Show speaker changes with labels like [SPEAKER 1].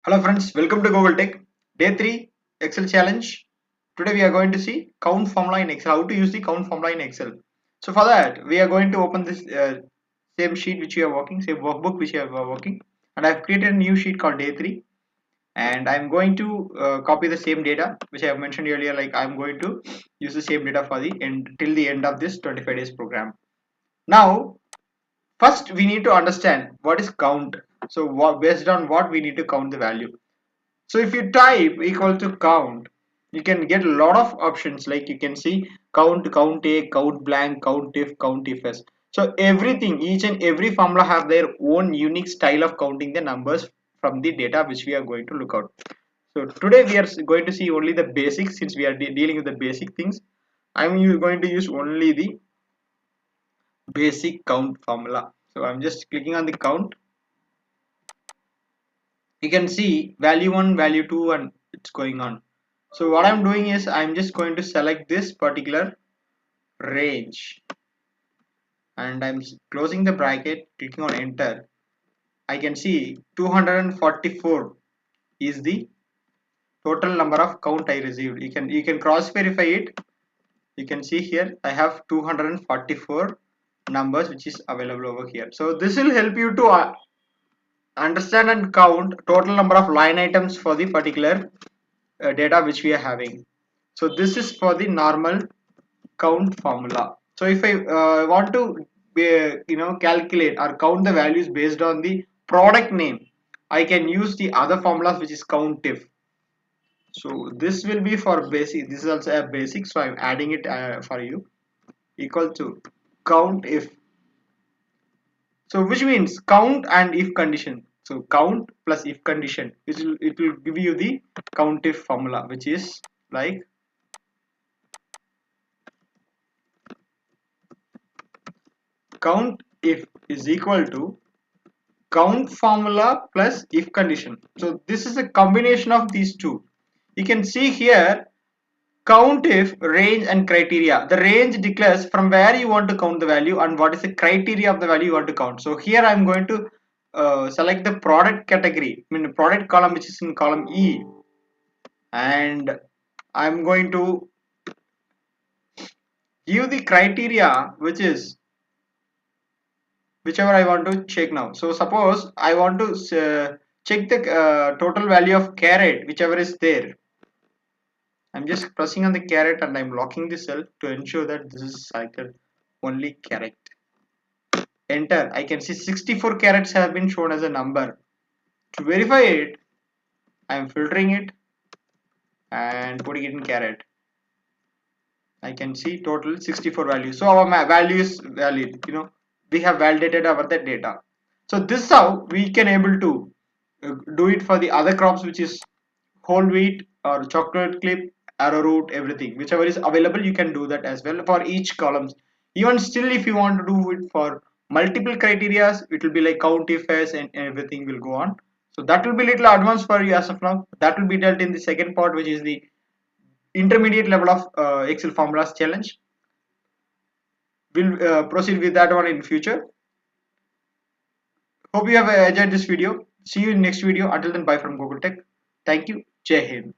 [SPEAKER 1] Hello friends, welcome to gokultech. Day 3 Excel challenge. Today we are going to see count formula in Excel, how to use the count formula in Excel. So for that we are going to open this same sheet which we are working, same workbook which we are working, and I have created a new sheet called day 3, and I am going to copy the same data which I have mentioned earlier. Like I am going to use the same data for the end till the end of this 25 days program. Now first we need to understand what is count. So based on what we need to count the value. So if you type equal to count, you can get a lot of options. Like you can see count, count a, count blank, count ifs. So everything, each and every formula have their own unique style of counting the numbers from the data which we are going to look out. So today we are going to see only the basics, since we are dealing with the basic things. I'm going to use only the basic count formula. So I'm just clicking on the count. You can see value 1, value 2, and it's going on. So what I'm doing is I'm just going to select this particular range, and I'm closing the bracket, clicking on enter. I can see 244 is the total number of count I received. You can cross verify it. You can see here I have 244 numbers which is available over here. So this will help you to understand and count total number of line items for the particular data which we are having. So this is for the normal count formula. So if I want to calculate or count the values based on the product name, I can use the other formulas which is countif. So this will be for basic. This is also a basic, so I'm adding it for you. Equal to count if. So which means count and if condition. So count plus if condition, it will give you the countif formula, which is like count if is equal to count formula plus if condition. So this is a combination of these two. You can see here count if, range, and criteria. The range declares from where you want to count the value and what is the criteria of the value you want to count. So here I'm going to select the product category, I mean the product column, which is in column E, and I'm going to give the criteria which is whichever I want to check now. So suppose I want to check the total value of carat, whichever is there. I'm just pressing on the carat and I'm locking the cell to ensure that this is cycle only carat. Enter. I can see 64 carats have been shown as a number. To verify it, I'm filtering it and putting it in carat. I can see total 64 values. So our value is valid. We have validated our the data. So this is how we can able to do it for the other crops, which is whole wheat or chocolate clip, arrowroot, everything. Whichever is available, you can do that as well for each columns. Even still, if you want to do it for multiple criterias, it will be like count if s and everything will go on. So that will be little advanced for you as of now. That will be dealt in the second part, which is the intermediate level of Excel formulas challenge. We'll proceed with that one in future. Hope you have enjoyed this video. See you in next video. Until then, bye from gokultech. Thank you. Jai Hind.